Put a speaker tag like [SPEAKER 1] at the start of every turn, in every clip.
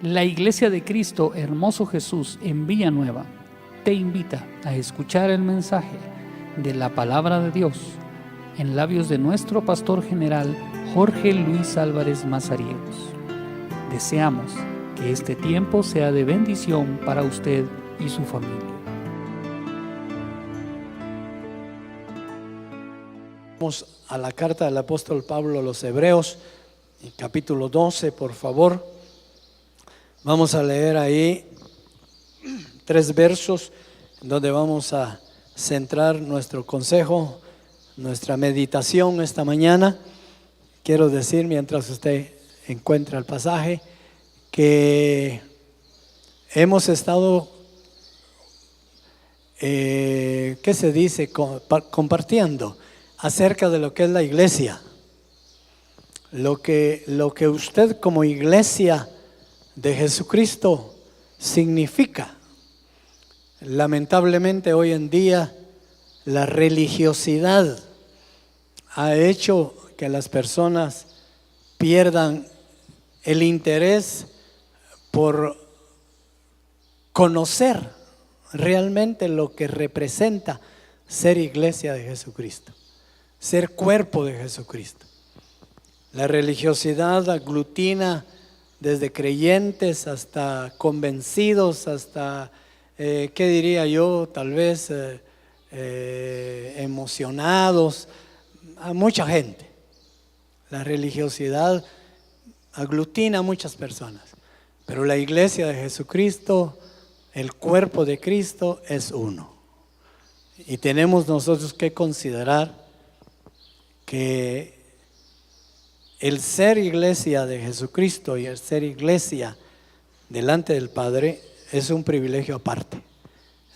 [SPEAKER 1] La Iglesia de Cristo Hermoso Jesús en Villanueva te invita a escuchar el mensaje de la Palabra de Dios en labios de nuestro pastor general Jorge Luis Álvarez Mazariegos. Deseamos que este tiempo sea de bendición para usted y su familia.
[SPEAKER 2] Vamos a la carta del apóstol Pablo a los Hebreos, en capítulo 12, por favor. Vamos a leer ahí 3 versos donde vamos a centrar nuestro consejo, nuestra meditación esta mañana. Quiero decir, mientras usted encuentra el pasaje, que hemos estado, ¿qué se dice? Compartiendo acerca de lo que es la iglesia. Lo que usted como iglesia de Jesucristo significa. Lamentablemente hoy en día la religiosidad ha hecho que las personas pierdan el interés por conocer realmente lo que representa ser iglesia de Jesucristo, ser cuerpo de Jesucristo. La religiosidad aglutina desde creyentes hasta convencidos, hasta, ¿qué diría yo? Tal vez emocionados, a mucha gente. La religiosidad aglutina a muchas personas, pero la iglesia de Jesucristo, el cuerpo de Cristo es uno. Y tenemos nosotros que considerar que el ser iglesia de Jesucristo y el ser iglesia delante del Padre es un privilegio aparte,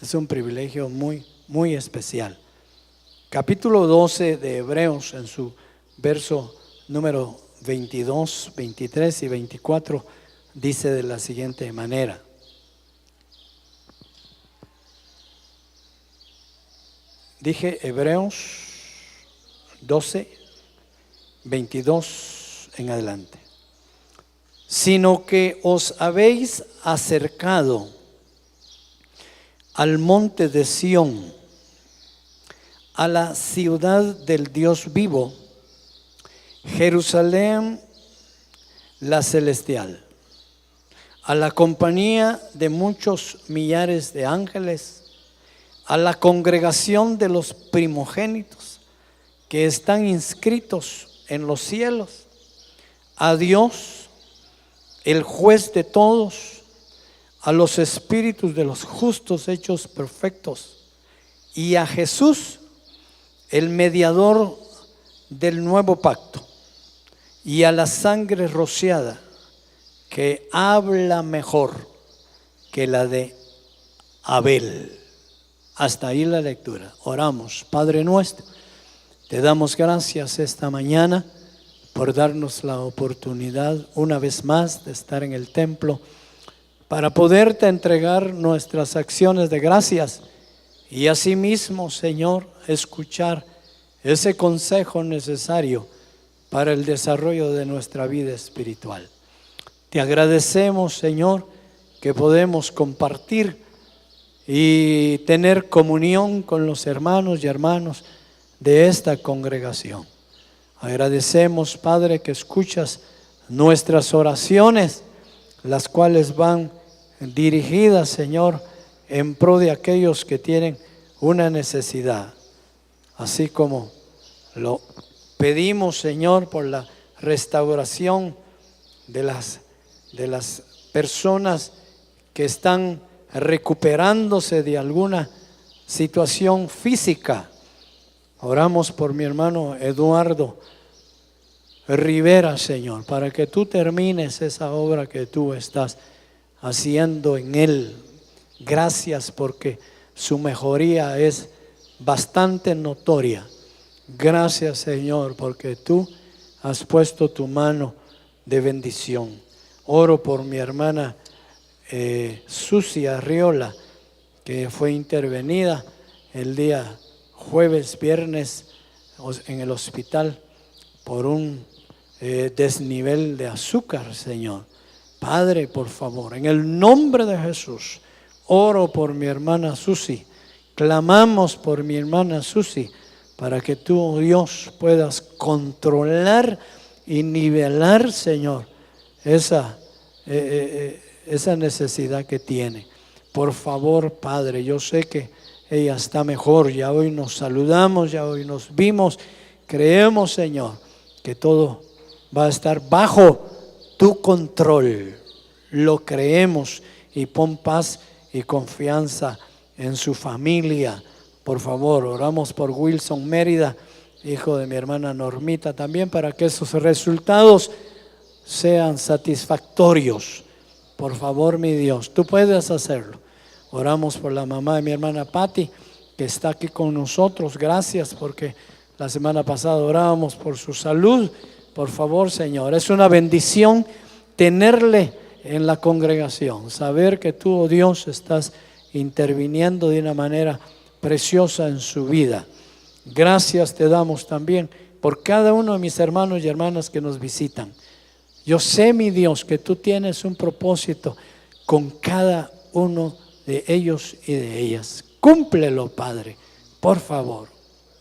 [SPEAKER 2] es un privilegio muy, muy especial. Capítulo 12 de Hebreos, en su verso número 22, 23 y 24, dice de la siguiente manera: dije Hebreos 12, 22 en adelante. Sino que os habéis acercado al monte de Sión, a la ciudad del Dios vivo, Jerusalén la celestial, a la compañía de muchos millares de ángeles, a la congregación de los primogénitos que están inscritos en los cielos, a Dios, el juez de todos, a los espíritus de los justos hechos perfectos, y a Jesús, el mediador del nuevo pacto, y a la sangre rociada, que habla mejor que la de Abel. Hasta ahí la lectura. Oramos. Padre nuestro, te damos gracias esta mañana por darnos la oportunidad una vez más de estar en el templo para poderte entregar nuestras acciones de gracias y asimismo, Señor, escuchar ese consejo necesario para el desarrollo de nuestra vida espiritual. Te agradecemos, Señor, que podemos compartir y tener comunión con los hermanos y hermanas de esta congregación. Agradecemos, Padre, que escuchas nuestras oraciones, las cuales van dirigidas, Señor, en pro de aquellos que tienen una necesidad. Así como lo pedimos, Señor, por la restauración de las personas que están recuperándose de alguna situación física. Oramos por mi hermano Eduardo Rivera, Señor, para que tú termines esa obra que tú estás haciendo en él. Gracias porque su mejoría es bastante notoria. Gracias, Señor, porque tú has puesto tu mano de bendición. Oro por mi hermana Susi Arriola, que fue intervenida el día jueves, viernes en el hospital por un desnivel de azúcar, Señor. Padre, por favor, en el nombre de Jesús, oro por mi hermana Susi. Clamamos por mi hermana Susi para que tú, oh Dios, puedas controlar y nivelar, Señor, esa necesidad que tiene. Por favor, Padre, yo sé que ella está mejor. Ya hoy nos saludamos, ya hoy nos vimos. Creemos, Señor, que todo va a estar bajo tu control. Lo creemos, y pon paz y confianza en su familia. Por favor, oramos por Wilson Mérida, hijo de mi hermana Normita, también para que esos resultados sean satisfactorios. Por favor, mi Dios, tú puedes hacerlo. Oramos por la mamá de mi hermana Patti, que está aquí con nosotros. Gracias, porque la semana pasada orábamos por su salud. Por favor, Señor, es una bendición tenerle en la congregación, saber que tú, oh Dios, estás interviniendo de una manera preciosa en su vida. Gracias te damos también por cada uno de mis hermanos y hermanas que nos visitan. Yo sé, mi Dios, que tú tienes un propósito con cada uno de ellos y de ellas. Cúmplelo, Padre, por favor.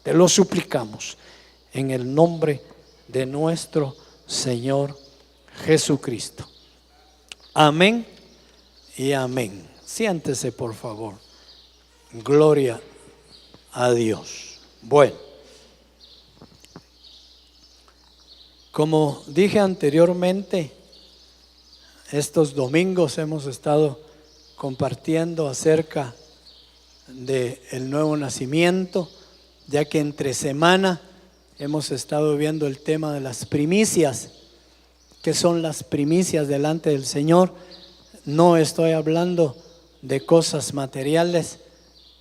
[SPEAKER 2] Te lo suplicamos en el nombre de nuestro Señor Jesucristo. Amén y amén. Siéntese, por favor. Gloria a Dios. Bueno, como dije anteriormente, estos domingos hemos estado compartiendo acerca del nuevo nacimiento, ya que entre semana hemos estado viendo el tema de las primicias. ¿Qué son las primicias delante del Señor? No estoy hablando de cosas materiales,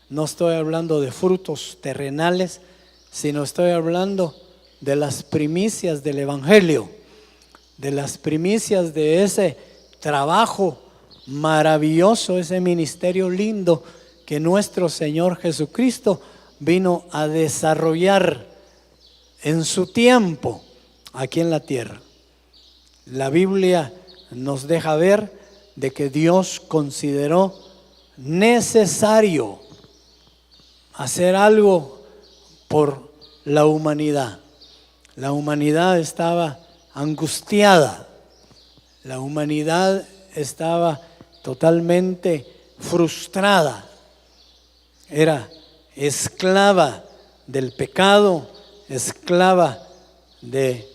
[SPEAKER 2] no estoy hablando de frutos terrenales, sino estoy hablando de las primicias del Evangelio, de las primicias de ese trabajo maravilloso, ese ministerio lindo que nuestro Señor Jesucristo vino a desarrollar en su tiempo aquí en la tierra. La Biblia nos deja ver de que Dios consideró necesario hacer algo por la humanidad. La humanidad estaba angustiada, la humanidad estaba totalmente frustrada, era esclava del pecado, esclava de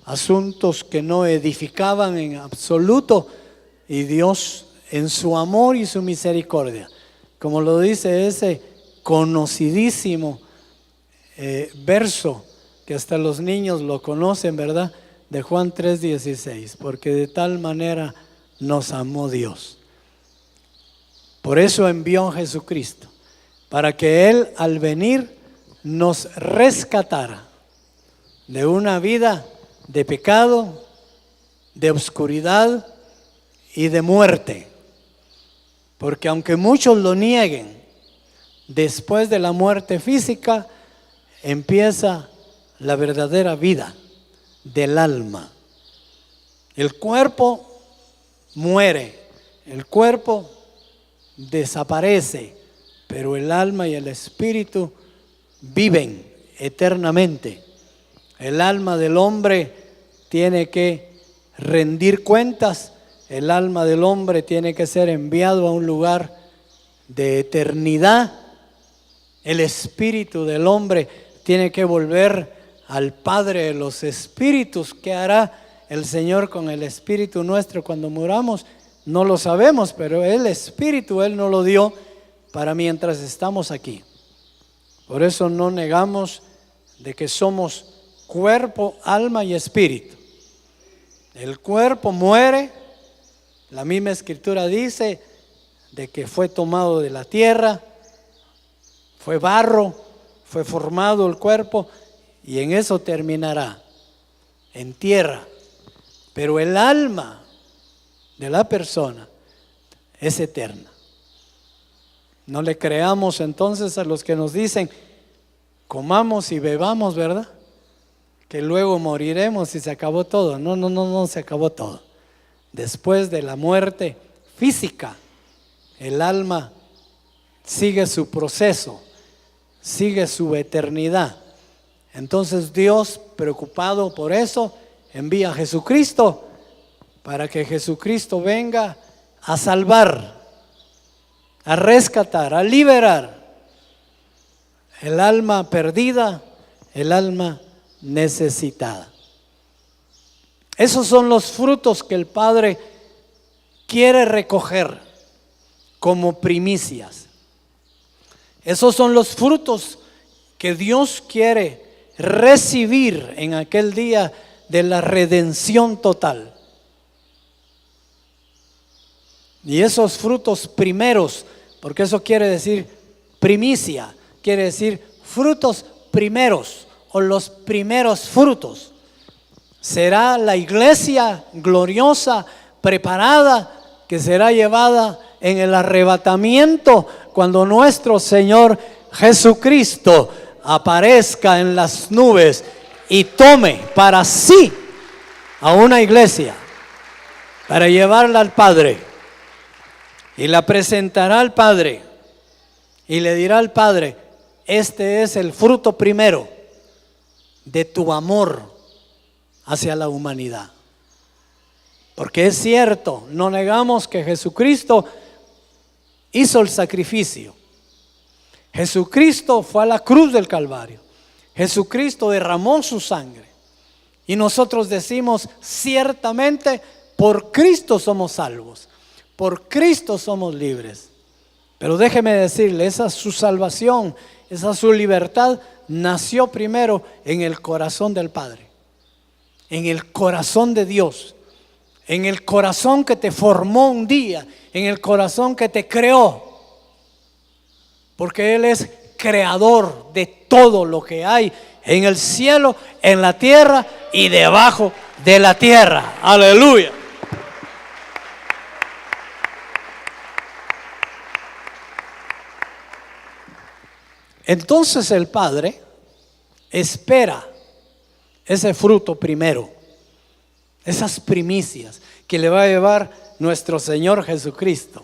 [SPEAKER 2] asuntos que no edificaban en absoluto, y Dios en su amor y su misericordia, como lo dice ese conocidísimo verso que hasta los niños lo conocen, ¿verdad? De Juan 3:16, porque de tal manera nos amó Dios. Por eso envió a Jesucristo, para que Él al venir nos rescatara de una vida de pecado, de oscuridad y de muerte. Porque aunque muchos lo nieguen, después de la muerte física empieza la verdadera vida del alma. El cuerpo muere, el cuerpo desaparece, pero el alma y el espíritu viven eternamente. El alma del hombre tiene que rendir cuentas, el alma del hombre tiene que ser enviado a un lugar de eternidad, el espíritu del hombre tiene que volver al Padre de los espíritus. ¿Qué hará el Señor con el espíritu nuestro cuando muramos? No lo sabemos, pero el espíritu Él nos lo dio para mientras estamos aquí. Por eso no negamos de que somos cuerpo, alma y espíritu. El cuerpo muere, la misma escritura dice de que fue tomado de la tierra, fue barro, fue formado el cuerpo y en eso terminará, en tierra. Pero el alma de la persona es eterna. No le creamos entonces a los que nos dicen comamos y bebamos, ¿verdad? Que luego moriremos y se acabó todo. No se acabó todo. Después de la muerte física, el alma sigue su proceso, sigue su eternidad. Entonces Dios, preocupado por eso, envía a Jesucristo para que Jesucristo venga a salvar, a rescatar, a liberar el alma perdida, el alma necesitada. Esos son los frutos que el Padre quiere recoger como primicias. Esos son los frutos que Dios quiere recibir en aquel día de la redención total. Y esos frutos primeros, porque eso quiere decir primicia, quiere decir frutos primeros o los primeros frutos. Será la iglesia gloriosa, preparada, que será llevada en el arrebatamiento cuando nuestro Señor Jesucristo aparezca en las nubes y tome para sí a una iglesia para llevarla al Padre, y la presentará al Padre y le dirá al Padre: este es el fruto primero de tu amor hacia la humanidad. Porque es cierto, no negamos que Jesucristo hizo el sacrificio. Jesucristo fue a la cruz del Calvario. Jesucristo derramó su sangre. Y nosotros decimos: ciertamente por Cristo somos salvos, por Cristo somos libres. Pero déjeme decirle, esa su salvación, esa su libertad nació primero en el corazón del Padre, en el corazón de Dios, en el corazón que te formó un día, en el corazón que te creó. Porque Él es creador de todo lo que hay en el cielo, en la tierra y debajo de la tierra. Aleluya. Entonces el Padre espera ese fruto primero, esas primicias que le va a llevar nuestro Señor Jesucristo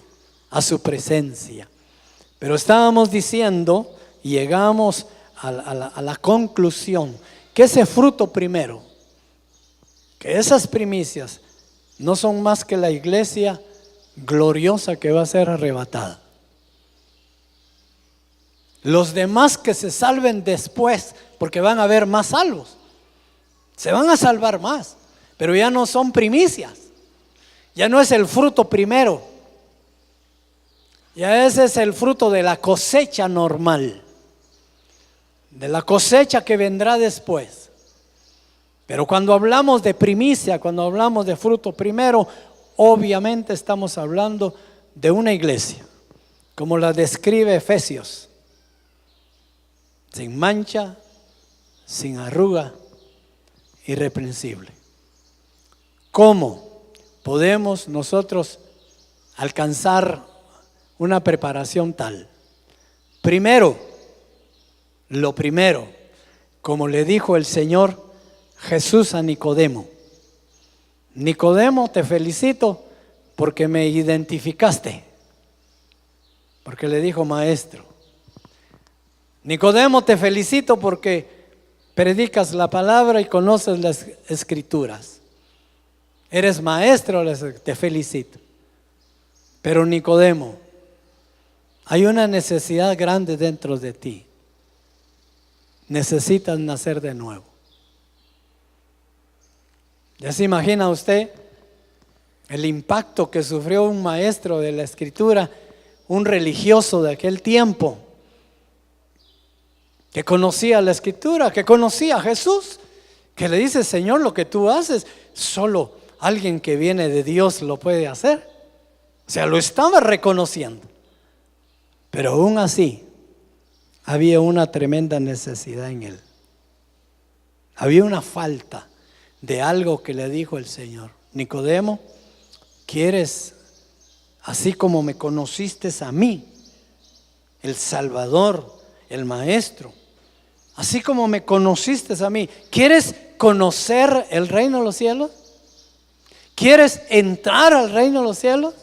[SPEAKER 2] a su presencia. Pero estábamos diciendo y llegamos a la conclusión que ese fruto primero, que esas primicias no son más que la iglesia gloriosa que va a ser arrebatada. Los demás que se salven después, porque van a haber más salvos, se van a salvar más, pero ya no son primicias, ya no es el fruto primero, ya ese es el fruto de la cosecha normal, de la cosecha que vendrá después. Pero cuando hablamos de primicia, cuando hablamos de fruto primero, obviamente estamos hablando de una iglesia, como la describe Efesios: sin mancha, sin arruga, irreprensible. ¿Cómo podemos nosotros alcanzar una preparación tal? Primero, lo primero, como le dijo el Señor Jesús a Nicodemo: Nicodemo, te felicito porque me identificaste. Porque le dijo maestro. Nicodemo, te felicito porque predicas la palabra y conoces las escrituras. Eres maestro, te felicito. Pero Nicodemo, hay una necesidad grande dentro de ti. Necesitas nacer de nuevo. ¿Ya se imagina usted el impacto que sufrió un maestro de la escritura, un religioso de aquel tiempo, que conocía la escritura, que conocía a Jesús, que le dice: Señor, lo que tú haces, solo alguien que viene de Dios lo puede hacer? O sea, lo estaba reconociendo. Pero aún así, había una tremenda necesidad en él. Había una falta de algo que le dijo el Señor: Nicodemo, ¿quieres, así como me conociste a mí, el Salvador, el Maestro, así como me conociste a mí, ¿quieres conocer el reino de los cielos? ¿Quieres entrar al reino de los cielos?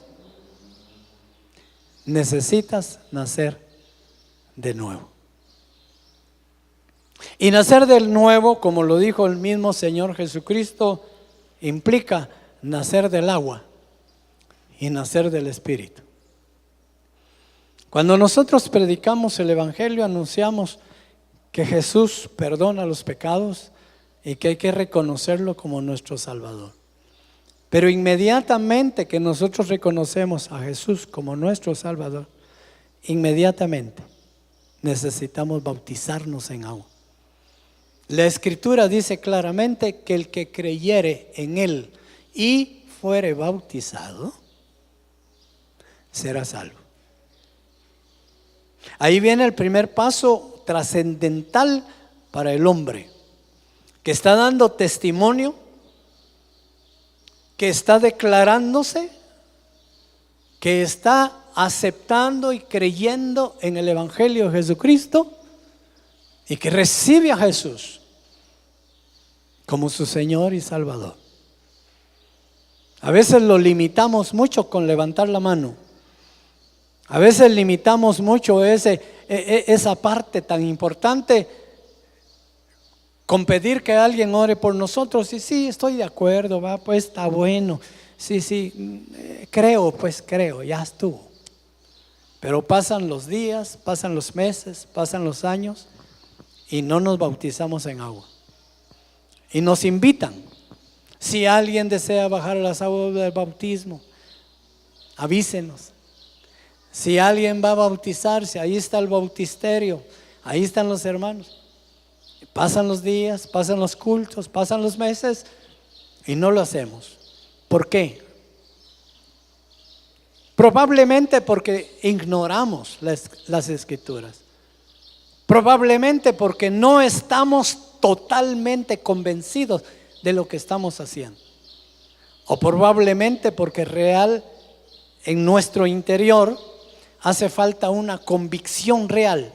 [SPEAKER 2] Necesitas nacer de nuevo. Y nacer de nuevo, como lo dijo el mismo Señor Jesucristo, implica nacer del agua y nacer del Espíritu. Cuando nosotros predicamos el Evangelio, anunciamos que Jesús perdona los pecados y que hay que reconocerlo como nuestro Salvador. Pero inmediatamente que nosotros reconocemos a Jesús como nuestro Salvador, inmediatamente necesitamos bautizarnos en agua. La Escritura dice claramente que el que creyere en Él y fuere bautizado, será salvo. Ahí viene el primer paso trascendental para el hombre, que está dando testimonio, que está declarándose, que está aceptando y creyendo en el Evangelio de Jesucristo y que recibe a Jesús como su Señor y Salvador. A veces lo limitamos mucho con levantar la mano. A veces limitamos mucho esa parte tan importante con pedir que alguien ore por nosotros. Y sí, estoy de acuerdo, va, pues está bueno. Sí, creo, ya estuvo. Pero pasan los días, pasan los meses, pasan los años y no nos bautizamos en agua. Y nos invitan. Si alguien desea bajar a las aguas del bautismo, avísenos. Si alguien va a bautizarse, ahí está el bautisterio, ahí están los hermanos. Pasan los días, pasan los cultos, pasan los meses y no lo hacemos. ¿Por qué? Probablemente porque ignoramos las Escrituras. Probablemente porque no estamos totalmente convencidos de lo que estamos haciendo. O probablemente porque en nuestro interior hace falta una convicción real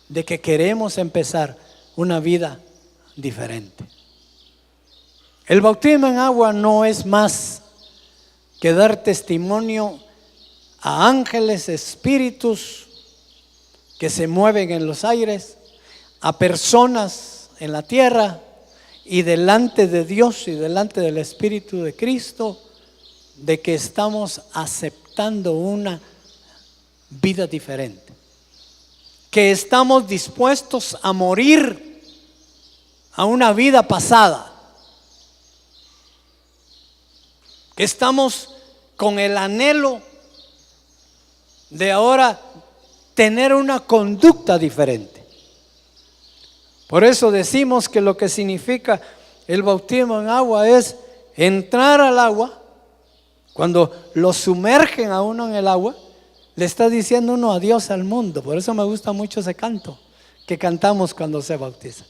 [SPEAKER 2] de que queremos empezar una vida diferente. El bautismo en agua no es más que dar testimonio a ángeles, espíritus que se mueven en los aires, a personas en la tierra y delante de Dios y delante del Espíritu de Cristo, de que estamos aceptando una vida diferente, que estamos dispuestos a morir a una vida pasada, que estamos con el anhelo de ahora tener una conducta diferente. Por eso decimos que lo que significa el bautismo en agua es entrar al agua. Cuando lo sumergen a uno en el agua, le está diciendo uno adiós al mundo. Por eso me gusta mucho ese canto que cantamos cuando se bautiza.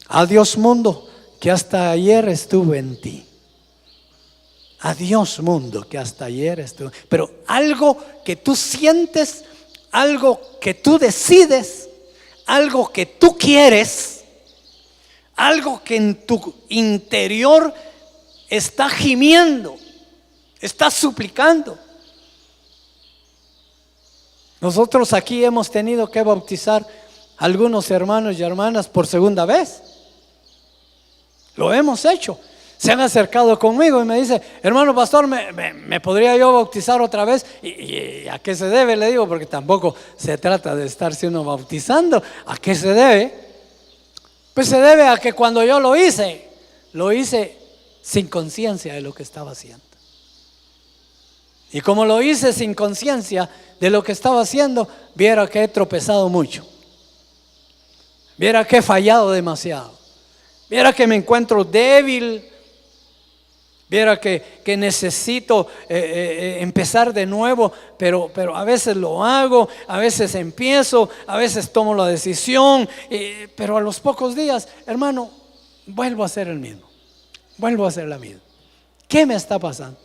[SPEAKER 2] Adiós mundo, que hasta ayer estuve en ti. Adiós mundo, que hasta ayer estuve. Pero algo que tú sientes, algo que tú decides, algo que tú quieres, algo que en tu interior está gimiendo, está suplicando. Nosotros aquí hemos tenido que bautizar a algunos hermanos y hermanas por segunda vez. Lo hemos hecho. Se han acercado conmigo y me dice: hermano pastor, ¿me podría yo bautizar otra vez? ¿Y a qué se debe? Le digo, porque tampoco se trata de estarse uno bautizando. ¿A qué se debe? Pues se debe a que cuando yo lo hice sin conciencia de lo que estaba haciendo. Y como lo hice sin conciencia de lo que estaba haciendo, viera que he tropezado mucho, viera que he fallado demasiado, viera que me encuentro débil, viera que necesito empezar de nuevo, pero a veces lo hago, a veces empiezo, a veces tomo la decisión, pero a los pocos días, hermano, vuelvo a ser el mismo, vuelvo a ser la misma. ¿Qué me está pasando?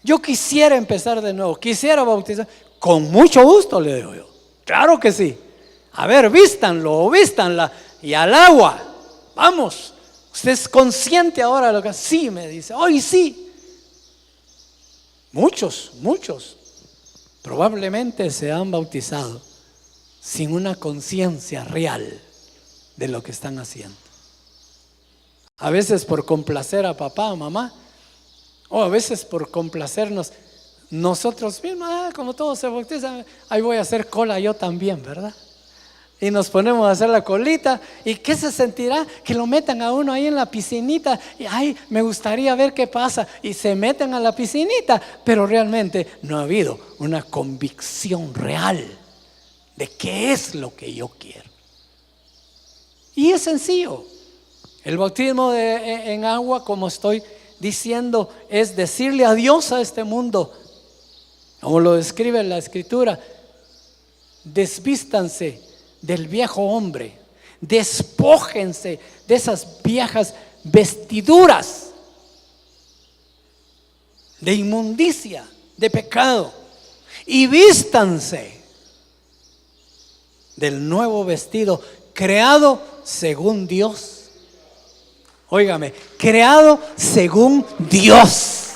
[SPEAKER 2] Yo quisiera empezar de nuevo, quisiera bautizar. Con mucho gusto, le digo yo. Claro que sí. A ver, vístanla y al agua. Vamos, ¿Usted es consciente ahora de lo que hace? Sí, me dice, hoy sí. Muchos probablemente se han bautizado sin una conciencia real de lo que están haciendo. A veces por complacer a papá o mamá, o a veces por complacernos nosotros mismos. Como todos se bautizan, ahí voy a hacer cola yo también, ¿verdad? Y nos ponemos a hacer la colita. ¿Y qué se sentirá? Que lo metan a uno ahí en la piscinita. Y ay, me gustaría ver qué pasa. Y se meten a la piscinita, pero realmente no ha habido una convicción real de qué es lo que yo quiero. Y es sencillo. El bautismo en agua, como estoy diciendo, es decirle adiós a este mundo, como lo describe la Escritura. Desvístanse del viejo hombre, despójense de esas viejas vestiduras de inmundicia, de pecado, y vístanse del nuevo vestido creado según Dios. Óigame, creado según Dios.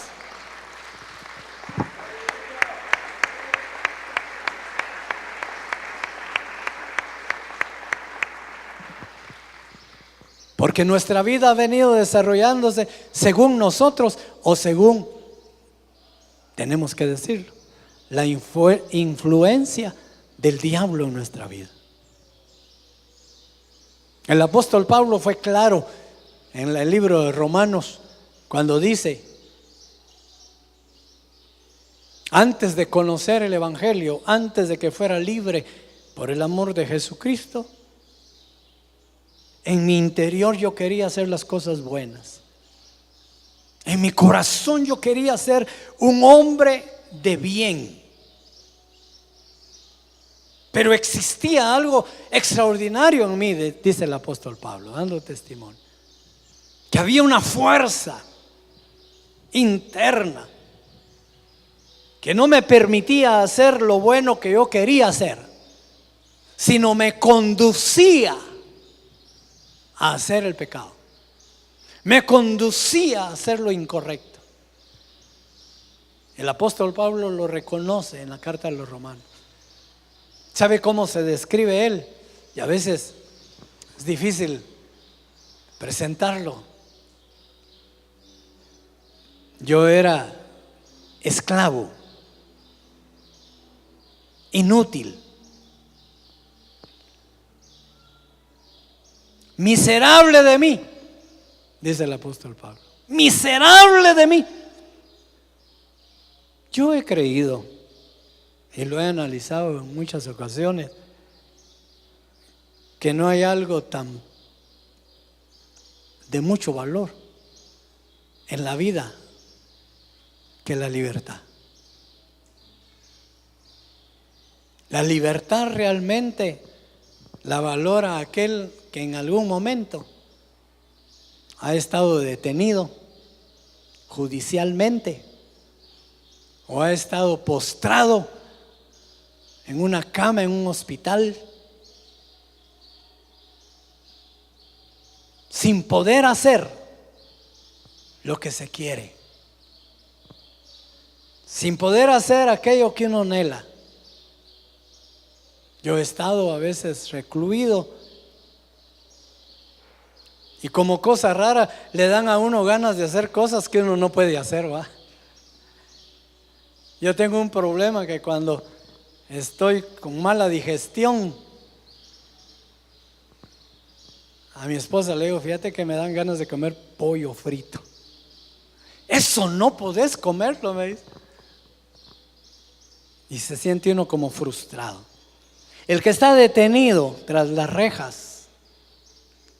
[SPEAKER 2] Porque nuestra vida ha venido desarrollándose según nosotros, o según, tenemos que decirlo, la influencia del diablo en nuestra vida. El apóstol Pablo fue claro en el libro de Romanos cuando dice: antes de conocer el evangelio, antes de que fuera libre por el amor de Jesucristo, en mi interior yo quería hacer las cosas buenas. En mi corazón yo quería ser un hombre de bien. Pero existía algo extraordinario en mí, dice el apóstol Pablo, dando testimonio, que había una fuerza interna que no me permitía hacer lo bueno que yo quería hacer, sino me conducía a hacer el pecado, me conducía a hacer lo incorrecto. El apóstol Pablo lo reconoce en la carta a los Romanos. ¿Sabe cómo se describe él? Y a veces es difícil presentarlo. Yo era esclavo, inútil, miserable de mí, dice el apóstol Pablo. Miserable de mí. Yo he creído, y lo he analizado en muchas ocasiones, que no hay algo tan de mucho valor en la vida que la libertad. La libertad realmente la valora aquel que en algún momento ha estado detenido judicialmente o ha estado postrado en una cama en un hospital sin poder hacer lo que se quiere, sin poder hacer aquello que uno anhela. Yo he estado a veces recluido y como cosa rara le dan a uno ganas de hacer cosas que uno no puede hacer, ¿va? Yo tengo un problema que cuando estoy con mala digestión, a mi esposa le digo: fíjate que me dan ganas de comer pollo frito. Eso no podés comerlo, me dice. Y se siente uno como frustrado. El que está detenido tras las rejas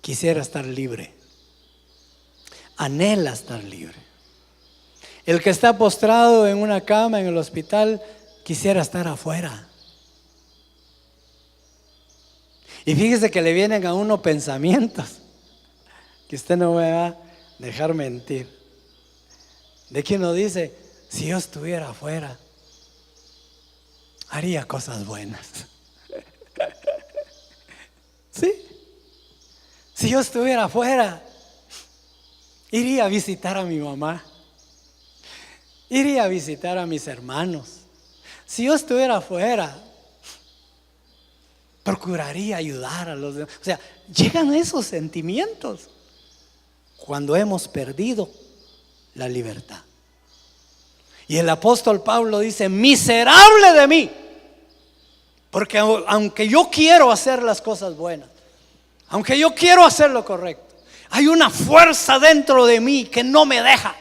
[SPEAKER 2] quisiera estar libre, anhela estar libre. El que está postrado en una cama en el hospital quisiera estar afuera. Y fíjese que le vienen a uno pensamientos que usted no me va a dejar mentir, de que uno dice: si yo estuviera afuera, haría cosas buenas. ¿Sí? Si yo estuviera afuera, Iría a visitar a mi mamá. Iría a visitar a mis hermanos. Si yo estuviera afuera, procuraría ayudar a los demás. O sea, llegan esos sentimientos cuando hemos perdido la libertad. Y el apóstol Pablo dice: miserable de mí, porque aunque yo quiero hacer las cosas buenas, aunque yo quiero hacer lo correcto, hay una fuerza dentro de mí que no me deja.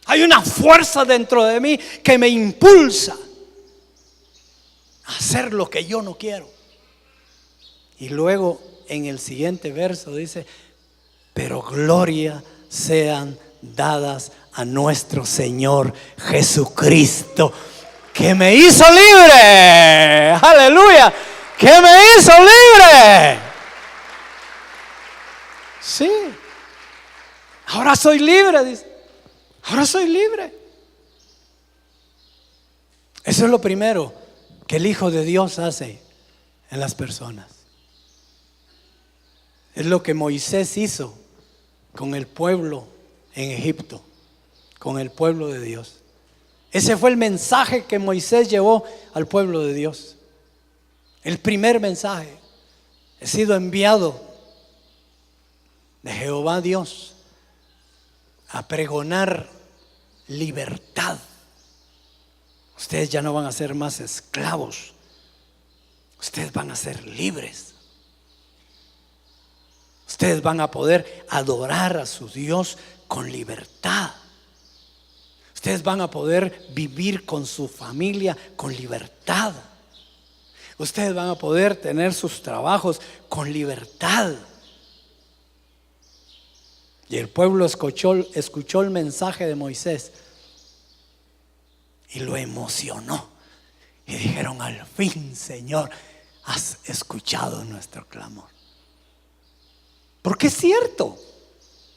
[SPEAKER 2] Hay una fuerza dentro de mí que me impulsa a hacer lo que yo no quiero. Y luego en el siguiente verso dice: pero gloria sean dadas a nuestro Señor Jesucristo, que me hizo libre. Aleluya, que me hizo libre. Sí, ahora soy libre, dice. Ahora soy libre. Eso es lo primero que el Hijo de Dios hace en las personas. Es lo que Moisés hizo con el pueblo en Egipto, con el pueblo de Dios. Ese fue el mensaje que Moisés llevó al pueblo de Dios. El primer mensaje: he sido enviado de Jehová Dios a pregonar libertad. Ustedes ya no van a ser más esclavos, ustedes van a ser libres. Ustedes van a poder adorar a su Dios con libertad. Ustedes van a poder vivir con su familia con libertad. Ustedes van a poder tener sus trabajos con libertad. Y el pueblo escuchó el mensaje de Moisés y lo emocionó. Y dijeron: al fin, Señor, has escuchado nuestro clamor. Porque es cierto,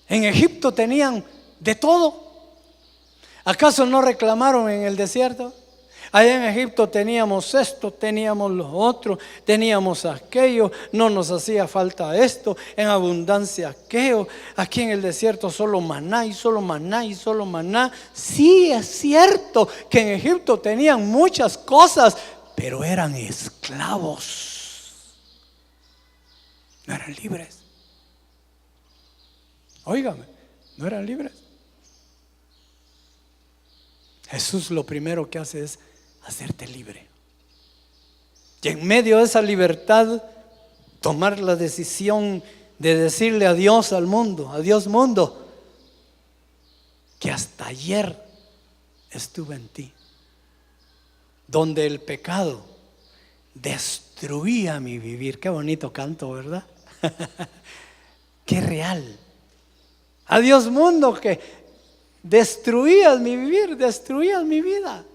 [SPEAKER 2] en Egipto tenían de todo. ¿Acaso no reclamaron en el desierto? Allá en Egipto teníamos esto, teníamos lo otro, teníamos aquello, no nos hacía falta esto, en abundancia aquello. Aquí en el desierto solo maná y solo maná y solo maná. Sí, es cierto que en Egipto tenían muchas cosas, pero eran esclavos, no eran libres. Óigame, no eran libres. Jesús lo primero que hace es hacerte libre. Y en medio de esa libertad, tomar la decisión de decirle adiós al mundo: adiós mundo, que hasta ayer estuve en ti, donde el pecado destruía mi vivir. Qué bonito canto, ¿verdad? Qué real. Adiós mundo, que destruías mi vivir, destruías mi vida.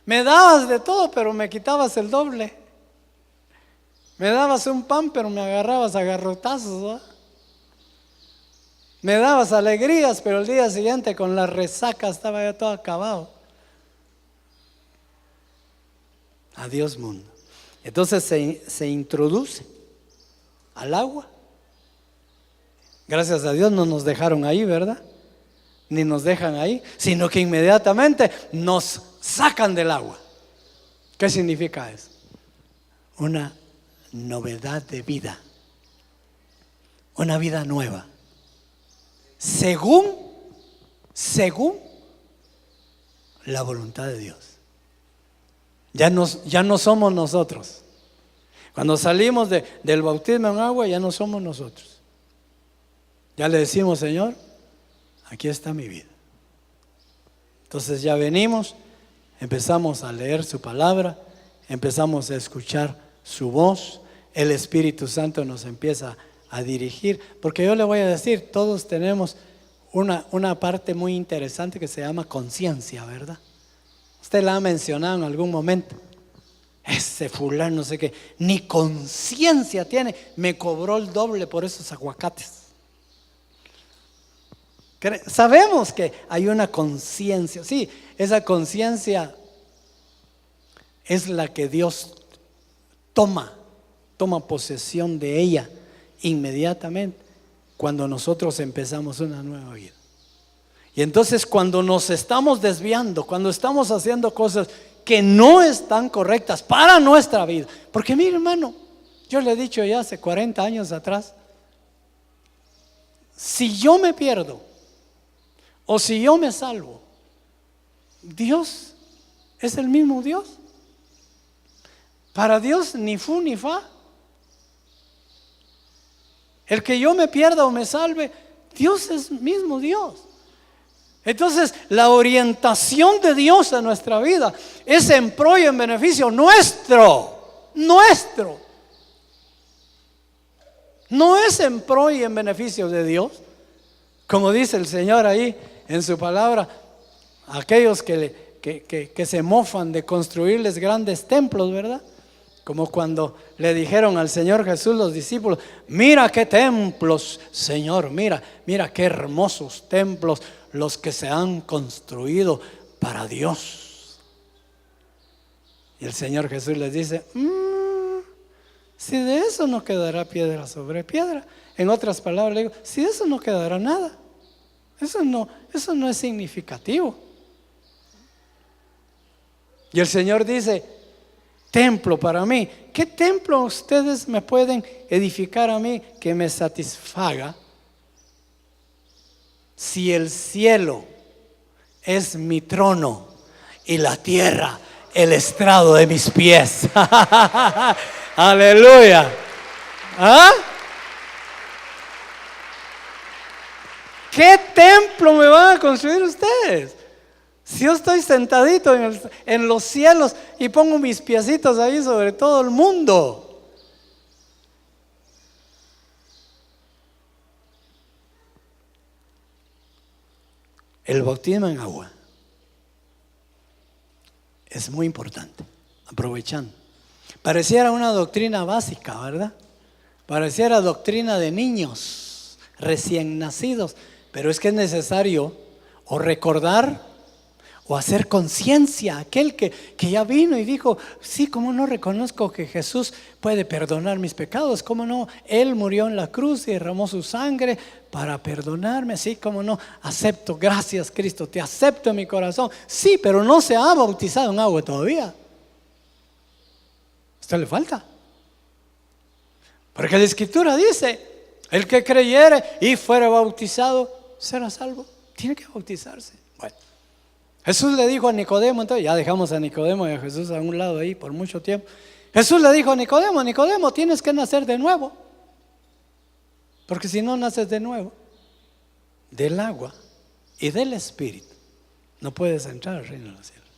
[SPEAKER 2] Me dabas de todo, pero me quitabas el doble. Me dabas un pan, pero me agarrabas a garrotazos, ¿verdad? Me dabas alegrías, pero el día siguiente con la resaca estaba ya todo acabado. Adiós mundo. Entonces se introduce al agua. Gracias a Dios no nos dejaron ahí, ¿verdad? Ni nos dejan ahí, sino que inmediatamente nos sacan del agua. ¿Qué significa eso? Una novedad de vida, una vida nueva, según la voluntad de Dios. Ya no somos nosotros. Cuando salimos del bautismo en agua, ya no somos nosotros. Ya le decimos: Señor, aquí está mi vida. Entonces ya venimos, empezamos a leer su palabra, empezamos a escuchar su voz, el Espíritu Santo nos empieza a dirigir. Porque yo le voy a decir, todos tenemos una parte muy interesante que se llama conciencia, ¿verdad? Usted la ha mencionado en algún momento. Ese fulano no sé qué, ni conciencia tiene, me cobró el doble por esos aguacates. Sabemos que hay una conciencia. Sí, esa conciencia es la que Dios toma posesión de ella inmediatamente. cuando nosotros empezamos una nueva vida. Y entonces cuando nos estamos desviando, cuando estamos haciendo cosas que no están correctas para nuestra vida, porque mire, hermano, yo le he dicho ya hace 40 años atrás, si yo me pierdo o si yo me salvo, Dios es el mismo Dios. Para Dios ni fu ni fa. El que yo me pierda o me salve, Dios es mismo Dios. Entonces la orientación de Dios a nuestra vida es en pro y en beneficio nuestro. No es en pro y en beneficio de Dios. Como dice el Señor ahí en su palabra, aquellos que se mofan de construirles grandes templos, ¿verdad? Como cuando le dijeron al Señor Jesús los discípulos: mira qué templos, Señor, mira qué hermosos templos los que se han construido para Dios. Y el Señor Jesús les dice: si de eso no quedará piedra sobre piedra. En otras palabras le digo, si de eso no quedará nada, eso no es significativo. Y el Señor dice: templo para mí. ¿Qué templo ustedes me pueden edificar a mí que me satisfaga si el cielo es mi trono y la tierra el estrado de mis pies? Aleluya. ¿Ah? ¿Qué templo me van a construir ustedes? Si yo estoy sentadito en los cielos y pongo mis piecitos ahí sobre todo el mundo. El bautismo en agua es muy importante, aprovechando. Pareciera una doctrina básica, ¿verdad? Pareciera doctrina de niños recién nacidos, pero es que es necesario o recordar o hacer conciencia a aquel que ya vino y dijo: sí, cómo no reconozco que Jesús puede perdonar mis pecados, cómo no, Él murió en la cruz y derramó su sangre para perdonarme, sí, cómo no, acepto, gracias Cristo, te acepto en mi corazón. Sí, pero no se ha bautizado en agua todavía. Esto le falta, porque la Escritura dice: el que creyere y fuere bautizado será salvo. Tiene que bautizarse. Bueno, Jesús le dijo a Nicodemo, entonces ya dejamos a Nicodemo y a Jesús a un lado ahí por mucho tiempo. Jesús le dijo a Nicodemo: Nicodemo, tienes que nacer de nuevo, porque si no naces de nuevo del agua y del Espíritu, no puedes entrar al reino de los cielos.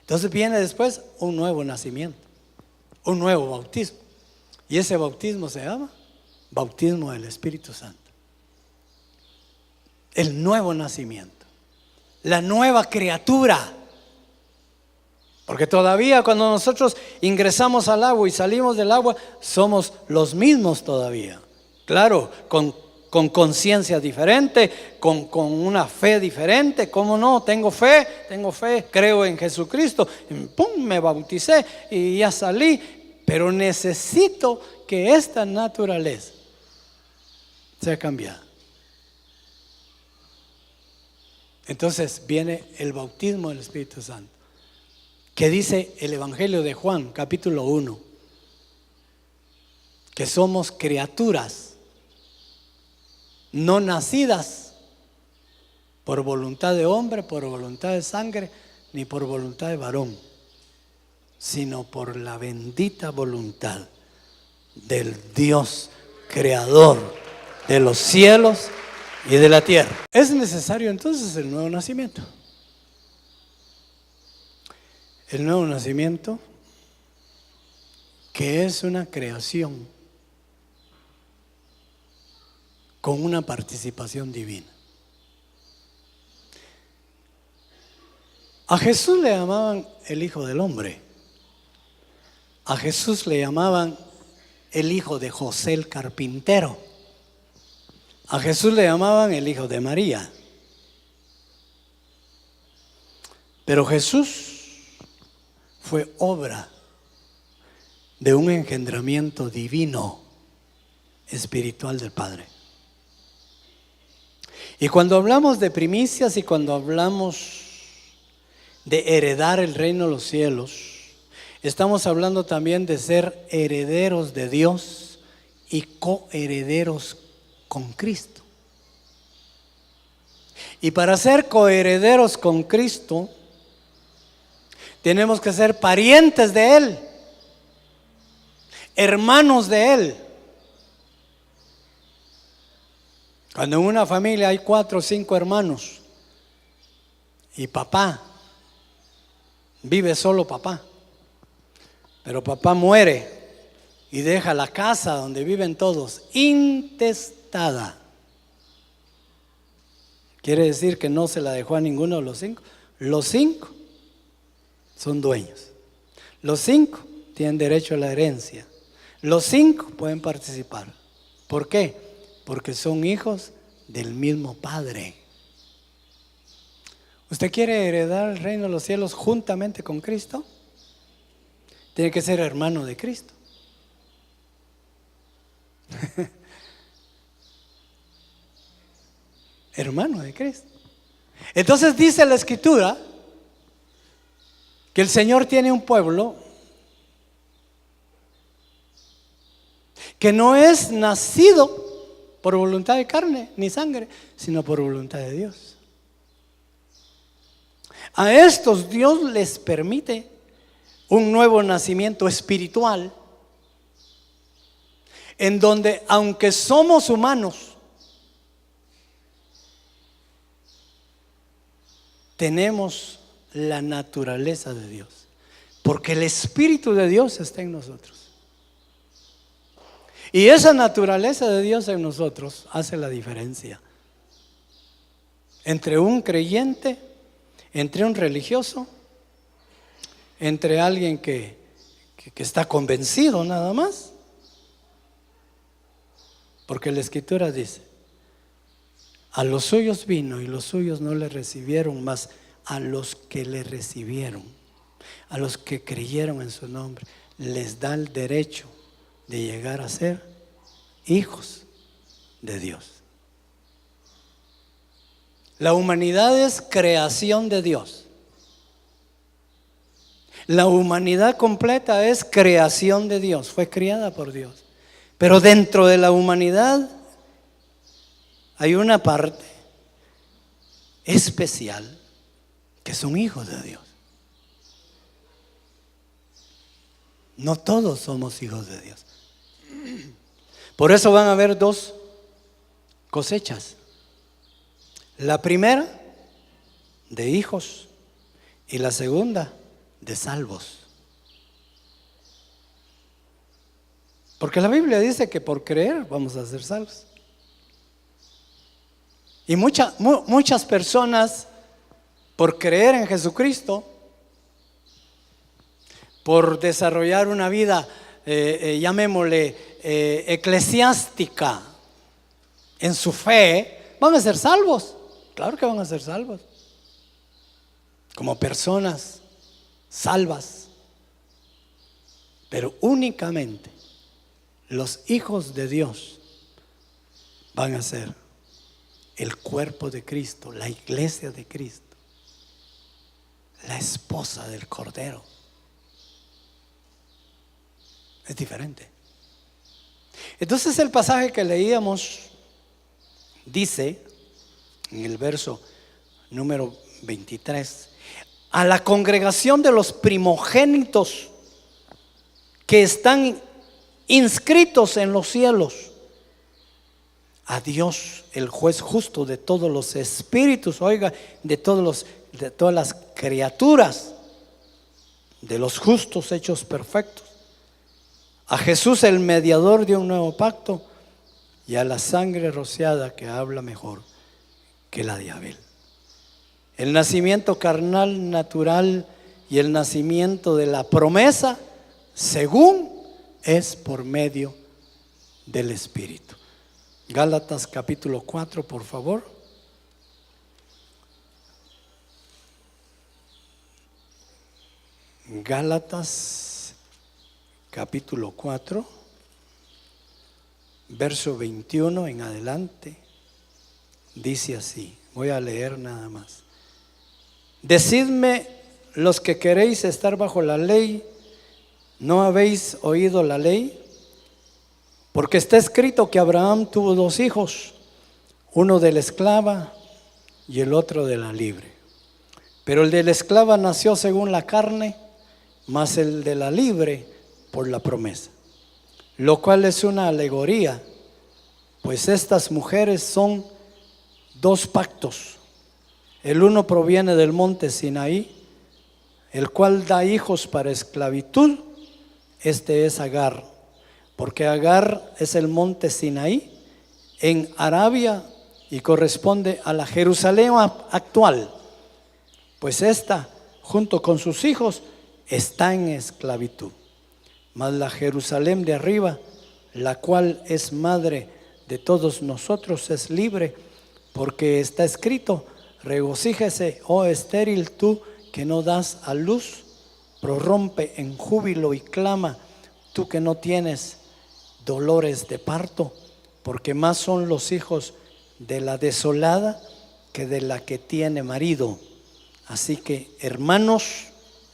[SPEAKER 2] Entonces viene después un nuevo nacimiento, un nuevo bautismo, y ese bautismo se llama bautismo del Espíritu Santo. El nuevo nacimiento, la nueva criatura. Porque todavía cuando nosotros ingresamos al agua y salimos del agua, somos los mismos todavía. Claro, con conciencia diferente, con una fe diferente. ¿Cómo no? Tengo fe, creo en Jesucristo, ¡pum!, me bauticé y ya salí. Pero necesito que esta naturaleza sea cambiada. Entonces viene el bautismo del Espíritu Santo, que dice el Evangelio de Juan, capítulo 1, que somos criaturas no nacidas por voluntad de hombre, por voluntad de sangre, ni por voluntad de varón, sino por la bendita voluntad del Dios creador de los cielos y de la tierra. Es necesario entonces el nuevo nacimiento. El nuevo nacimiento, que es una creación con una participación divina. A Jesús le llamaban el Hijo del Hombre. A Jesús le llamaban el hijo de José el carpintero. A Jesús le llamaban el hijo de María. Pero Jesús fue obra de un engendramiento divino, espiritual del Padre. Y cuando hablamos de primicias y cuando hablamos de heredar el reino de los cielos, estamos hablando también de ser herederos de Dios y coherederos con Cristo. Y para ser coherederos con Cristo, tenemos que ser parientes de Él, hermanos de Él. Cuando en una familia hay 4 o 5 hermanos y papá, vive solo papá, pero papá muere y deja la casa donde viven todos intestada. Quiere decir que no se la dejó a ninguno de los 5. Los 5 son dueños. Los 5 tienen derecho a la herencia. Los 5 pueden participar. ¿Por qué? Porque son hijos del mismo Padre. ¿Usted quiere heredar el reino de los cielos juntamente con Cristo? Tiene que ser hermano de Cristo. Hermano de Cristo. Entonces dice la Escritura que el Señor tiene un pueblo que no es nacido por voluntad de carne ni sangre, sino por voluntad de Dios. A estos Dios les permite un nuevo nacimiento espiritual, en donde aunque somos humanos, tenemos la naturaleza de Dios, porque el Espíritu de Dios está en nosotros. Y esa naturaleza de Dios en nosotros hace la diferencia entre un creyente, entre un religioso, entre alguien que está convencido nada más. Porque la Escritura dice: a los suyos vino y los suyos no le recibieron, mas a los que le recibieron, a los que creyeron en su nombre, les da el derecho de llegar a ser hijos de Dios. La humanidad es creación de Dios. La humanidad completa es creación de Dios, fue criada por Dios. Pero dentro de la humanidad hay una parte especial que son hijos de Dios. No todos somos hijos de Dios. Por eso van a haber 2 cosechas. La primera de hijos y la segunda de salvos. Porque la Biblia dice que por creer vamos a ser salvos. Y muchas personas, por creer en Jesucristo, por desarrollar una vida, llamémosle eclesiástica, en su fe, van a ser salvos. Claro que van a ser salvos, como personas salvas. Pero únicamente los hijos de Dios van a ser el cuerpo de Cristo, la iglesia de Cristo, la esposa del Cordero. Es diferente. Entonces el pasaje que leíamos dice en el verso número 23: a la congregación de los primogénitos que están inscritos en los cielos, a Dios, el juez justo de todos los espíritus, oiga, de todas las criaturas, de los justos hechos perfectos, a Jesús, el mediador de un nuevo pacto, y a la sangre rociada que habla mejor que la de Abel. El nacimiento carnal, natural, y el nacimiento de la promesa, según es por medio del Espíritu. Gálatas capítulo 4, por favor. Gálatas capítulo 4, verso 21 en adelante, dice así, voy a leer nada más. Decidme los que queréis estar bajo la ley, ¿no habéis oído la ley? Porque está escrito que Abraham tuvo 2 hijos, uno de la esclava y el otro de la libre. Pero el de la esclava nació según la carne, mas el de la libre por la promesa. Lo cual es una alegoría, pues estas mujeres son 2 pactos. El uno proviene del monte Sinaí, el cual da hijos para esclavitud. Este es Agar, porque Agar es el monte Sinaí en Arabia y corresponde a la Jerusalén actual, pues esta junto con sus hijos está en esclavitud. Mas la Jerusalén de arriba, la cual es madre de todos nosotros, es libre, porque está escrito: regocíjese, oh estéril, tú que no das a luz, prorrumpe en júbilo y clama, tú que no tienes dolores de parto, porque más son los hijos de la desolada que de la que tiene marido. Así que, hermanos,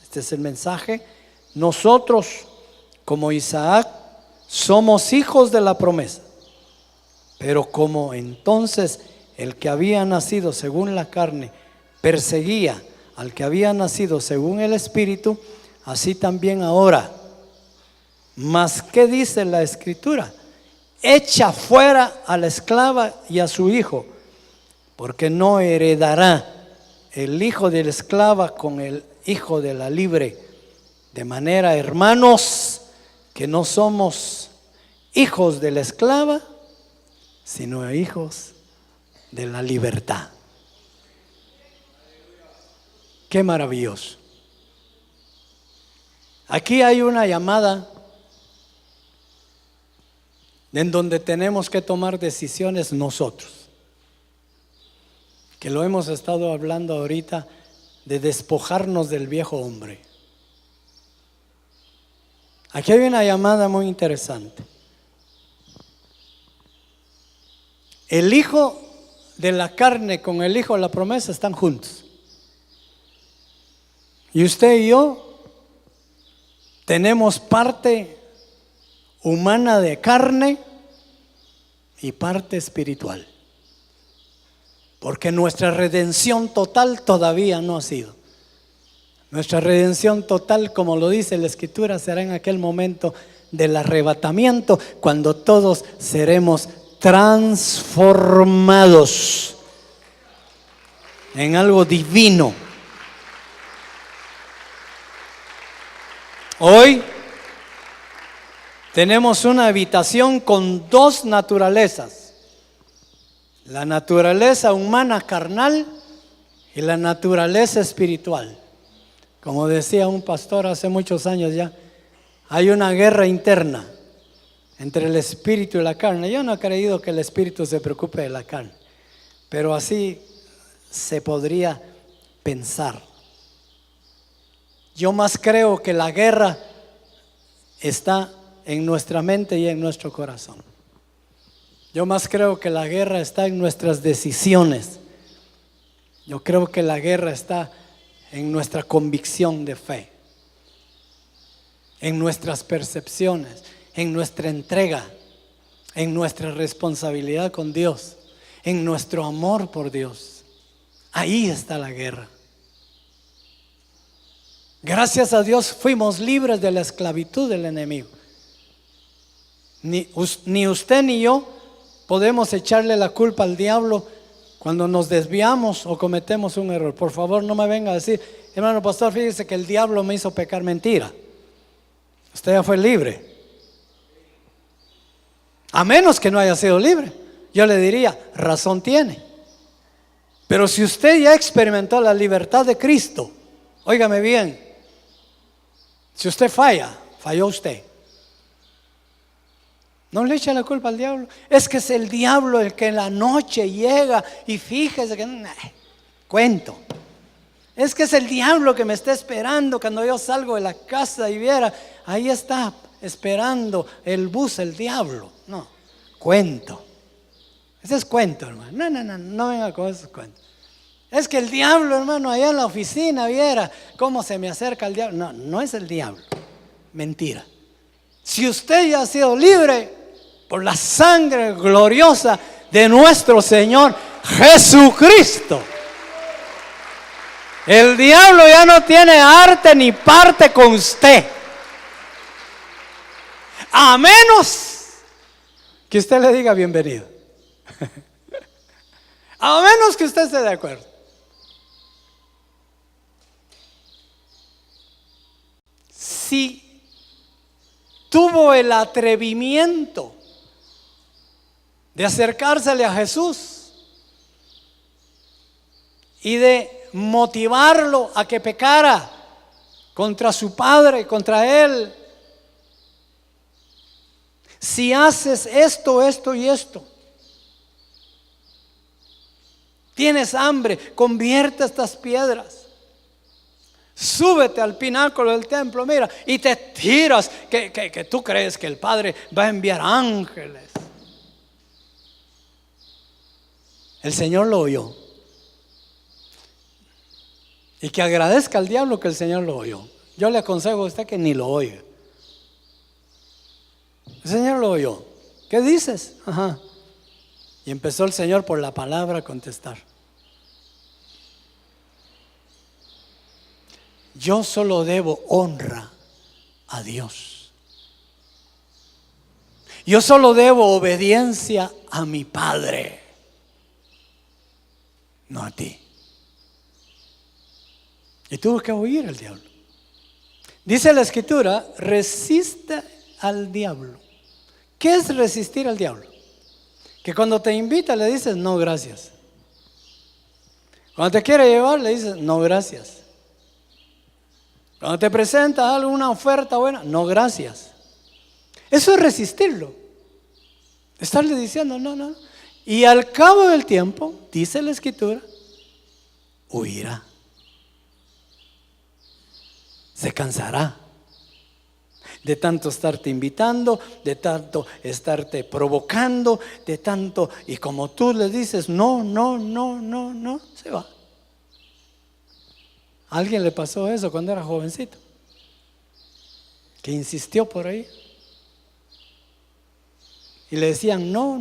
[SPEAKER 2] este es el mensaje, nosotros como Isaac somos hijos de la promesa, pero como entonces el que había nacido según la carne perseguía al que había nacido según el Espíritu, así también ahora. Mas ¿qué dice la Escritura? Echa fuera a la esclava y a su hijo, porque no heredará el hijo de la esclava con el hijo de la libre. De manera, hermanos, que no somos hijos de la esclava, sino hijos de la libertad. Qué maravilloso. Aquí hay una llamada en donde tenemos que tomar decisiones nosotros, que lo hemos estado hablando ahorita, de despojarnos del viejo hombre. Aquí hay una llamada muy interesante. El hijo de la carne con el hijo de la promesa están juntos. Y usted y yo tenemos parte humana de carne y parte espiritual, porque nuestra redención total todavía no ha sido. Nuestra redención total, como lo dice la Escritura, será en aquel momento del arrebatamiento, cuando todos seremos transformados en algo divino. Hoy tenemos una habitación con 2 naturalezas: la naturaleza humana carnal y la naturaleza espiritual. Como decía un pastor hace muchos años ya, hay una guerra interna entre el espíritu y la carne. Yo no he creído que el espíritu se preocupe de la carne, pero así se podría pensar. Yo más creo que la guerra está en nuestra mente y en nuestro corazón. Yo más creo que la guerra está en nuestras decisiones. Yo creo que la guerra está en nuestra convicción de fe, en nuestras percepciones, en nuestra entrega, en nuestra responsabilidad con Dios, en nuestro amor por Dios. Ahí está la guerra. Gracias a Dios fuimos libres de la esclavitud del enemigo. Ni usted ni yo podemos echarle la culpa al diablo cuando nos desviamos o cometemos un error. Por favor, no me venga a decir: hermano pastor, fíjese que el diablo me hizo pecar. Mentira. Usted ya fue libre. A menos que no haya sido libre, yo le diría: razón tiene. Pero si usted ya experimentó la libertad de Cristo, óigame bien, si usted falló usted. No le eche la culpa al diablo. Es que es el diablo el que en la noche llega y fíjese que cuento. Es que es el diablo que me está esperando cuando yo salgo de la casa y viera, ahí está esperando el bus el diablo. No, cuento. Ese es cuento, hermano. No venga con esos cuentos. Es que el diablo, hermano, allá en la oficina, viera cómo se me acerca el diablo. No, no es el diablo. Mentira. Si usted ya ha sido libre por la sangre gloriosa de nuestro Señor Jesucristo, el diablo ya no tiene arte ni parte con usted, a menos que usted le diga bienvenido. A menos que usted esté de acuerdo. Si tuvo el atrevimiento de acercársele a Jesús y de motivarlo a que pecara contra su padre, contra él. Si haces esto, esto y esto, tienes hambre, convierte estas piedras. Súbete al pináculo del templo, mira, y te tiras, que tú crees que el Padre va a enviar ángeles. El Señor lo oyó. Y que agradezca al diablo que el Señor lo oyó. Yo le aconsejo a usted que ni lo oiga. El Señor lo oyó. ¿Qué dices? Ajá. Y empezó el Señor por la palabra a contestar. Yo solo debo honra a Dios. Yo solo debo obediencia a mi Padre, no a ti. Y tuvo que oír al diablo. Dice la Escritura, resiste al diablo. ¿Qué es resistir al diablo? Que cuando te invita le dices no gracias. Cuando te quiere llevar le dices no gracias. Cuando te presenta alguna oferta buena, no gracias. Eso es resistirlo. Estarle diciendo no. Y al cabo del tiempo, dice la Escritura, huirá. Se cansará de tanto estarte invitando, de tanto estarte provocando, de tanto, y como tú le dices no, se va. ¿A alguien le pasó eso cuando era jovencito? Que insistió por ahí. Y le decían no.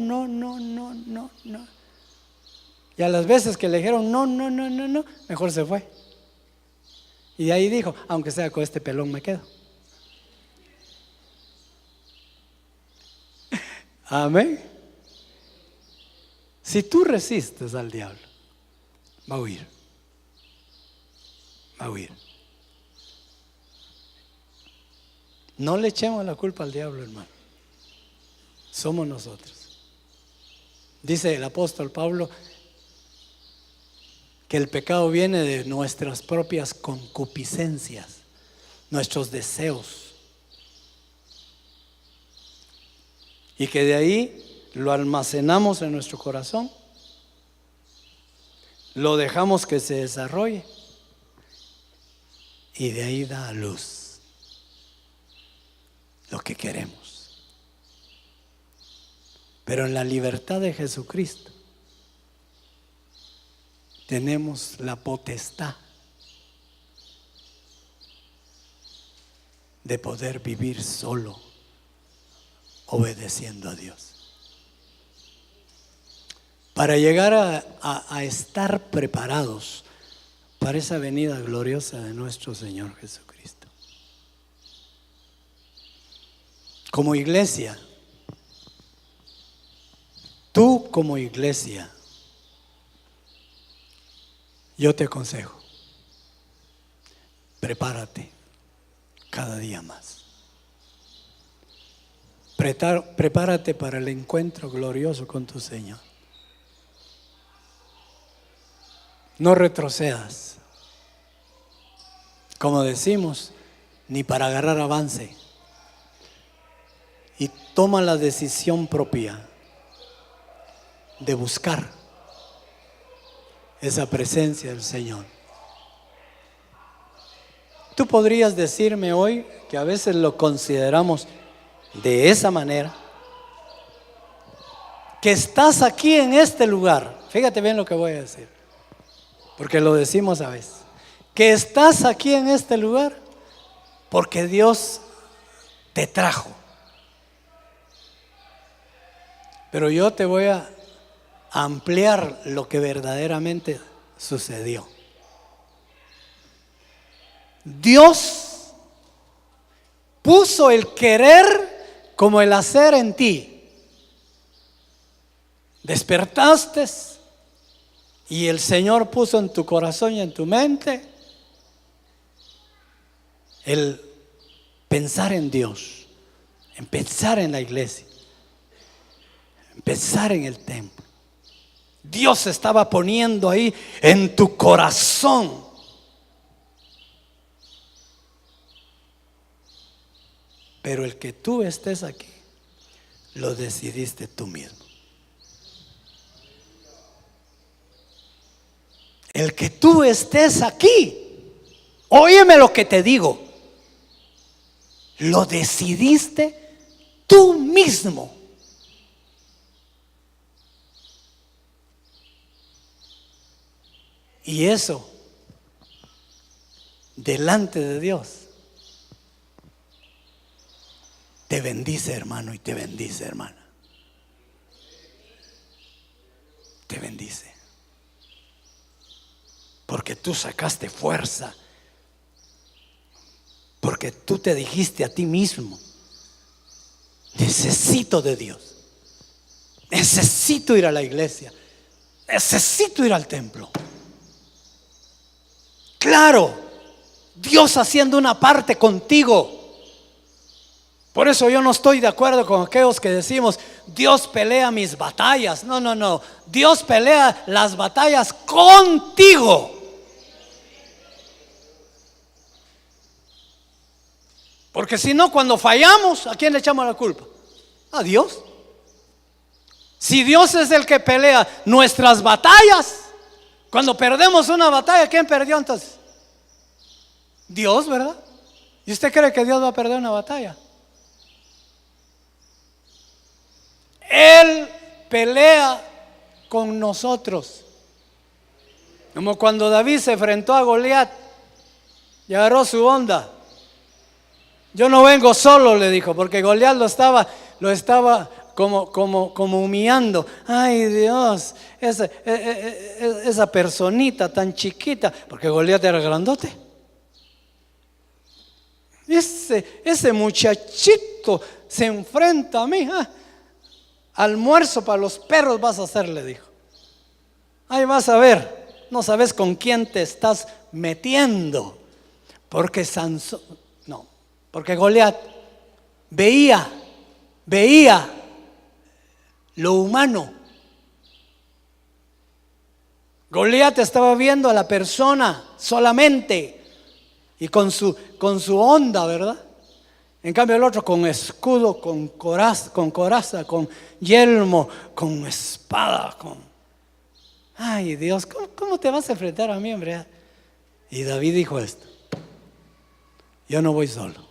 [SPEAKER 2] Y a las veces que le dijeron no, mejor se fue. Y de ahí dijo, aunque sea con este pelón me quedo. Amén. Si tú resistes al diablo, va a huir. Va a huir. No le echemos la culpa al diablo, hermano. Somos nosotros. Dice el apóstol Pablo que el pecado viene de nuestras propias concupiscencias, nuestros deseos, y que de ahí lo almacenamos en nuestro corazón, lo dejamos que se desarrolle y de ahí da a luz lo que queremos. Pero en la libertad de Jesucristo tenemos la potestad de poder vivir solo, obedeciendo a Dios. Para llegar a estar preparados para esa venida gloriosa de nuestro Señor Jesucristo. Como iglesia, tú como iglesia, yo te aconsejo, prepárate cada día más. Prepárate para el encuentro glorioso con tu Señor. No retrocedas, como decimos, ni para agarrar avance. Y toma la decisión propia de buscar esa presencia del Señor. Tú podrías decirme hoy que a veces lo consideramos de esa manera, que estás aquí en este lugar. Fíjate bien lo que voy a decir, porque lo decimos a veces. Que estás aquí en este lugar porque Dios te trajo. Pero yo te voy a ampliar lo que verdaderamente sucedió. Dios puso el querer como el hacer en ti. Despertaste y el Señor puso en tu corazón y en tu mente el pensar en Dios, en pensar en la iglesia, en pensar en el templo. Dios estaba poniendo ahí en tu corazón. Pero el que tú estés aquí, lo decidiste tú mismo. El que tú estés aquí, óyeme lo que te digo, lo decidiste tú mismo. Y eso, delante de Dios, te bendice, hermano, y te bendice, hermana. Te bendice. Porque tú sacaste fuerza. Porque tú te dijiste a ti mismo: necesito de Dios. Necesito ir a la iglesia. Necesito ir al templo. Claro, Dios haciendo una parte contigo. Por eso yo no estoy de acuerdo con aquellos que decimos: Dios pelea mis batallas. No, no, no. Dios pelea las batallas contigo. Porque si no, cuando fallamos, ¿a quién le echamos la culpa? A Dios. Si Dios es el que pelea nuestras batallas, cuando perdemos una batalla, ¿quién perdió entonces? Dios, ¿verdad? ¿Y usted cree que Dios va a perder una batalla? Él pelea con nosotros. Como cuando David se enfrentó a Goliat y agarró su onda. Yo no vengo solo, le dijo, porque Goliat lo estaba como humillando. Ay, Dios, esa personita tan chiquita, porque Goliat era grandote. Ese muchachito se enfrenta a mí. Almuerzo para los perros vas a hacer, le dijo. Ahí vas a ver, no sabes con quién te estás metiendo. Porque porque Goliat veía lo humano. Goliat estaba viendo a la persona solamente y con su onda, ¿verdad? En cambio el otro con escudo, con coraza, con yelmo, con espada, Ay, Dios, ¿cómo te vas a enfrentar a mí, hombre? Y David dijo esto: yo no voy solo.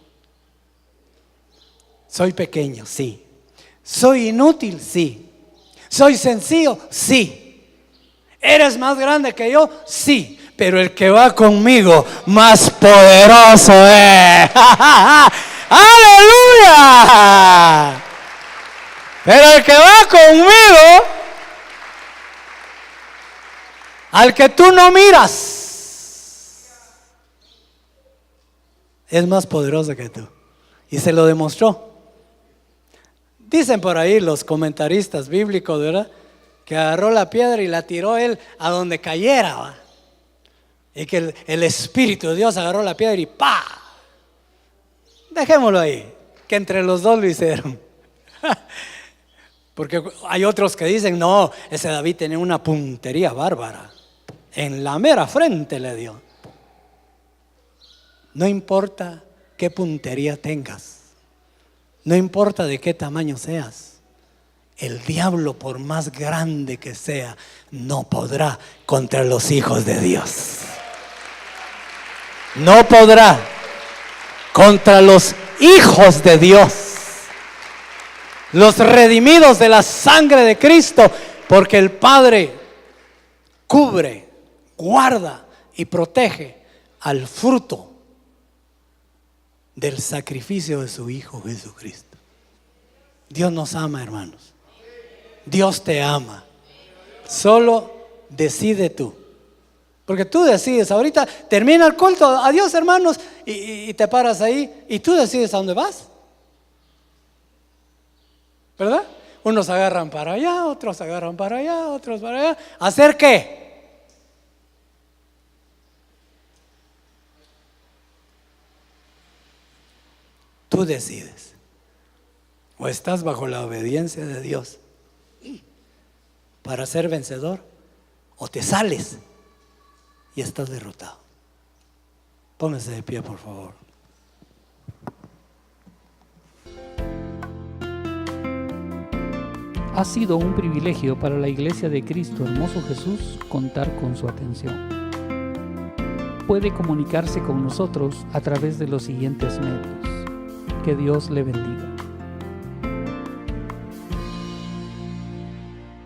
[SPEAKER 2] Soy pequeño, sí. Soy inútil, sí. Soy sencillo, sí. ¿Eres más grande que yo? Sí. Pero el que va conmigo, más poderoso es. ¡Aleluya! Pero el que va conmigo, al que tú no miras, es más poderoso que tú. Y se lo demostró. Dicen por ahí los comentaristas bíblicos, ¿verdad?, que agarró la piedra y la tiró él a donde cayera, ¿va? Y que el Espíritu de Dios agarró la piedra y ¡pa! Dejémoslo ahí, que entre los dos lo hicieron. Porque hay otros que dicen: no, ese David tenía una puntería bárbara. En la mera frente le dio. No importa qué puntería tengas, no importa de qué tamaño seas, el diablo, por más grande que sea, no podrá contra los hijos de Dios. No podrá contra los hijos de Dios. los redimidos de la sangre de Cristo, porque el Padre cubre, guarda y protege al fruto del sacrificio de su Hijo Jesucristo. Dios nos ama, hermanos. Dios te ama. Solo decide tú. Porque tú decides. Ahorita termina el culto. Adiós, hermanos. Y te paras ahí y tú decides a dónde vas. ¿Verdad? Unos agarran para allá, otros agarran para allá, otros para allá. ¿Hacer qué? Tú decides. O estás bajo la obediencia de Dios para ser vencedor, o te sales y estás derrotado. Póngase de pie, por favor.
[SPEAKER 1] Ha sido un privilegio para la Iglesia de Cristo Hermoso Jesús contar con su atención. Puede comunicarse con nosotros a través de los siguientes medios. Que Dios le bendiga.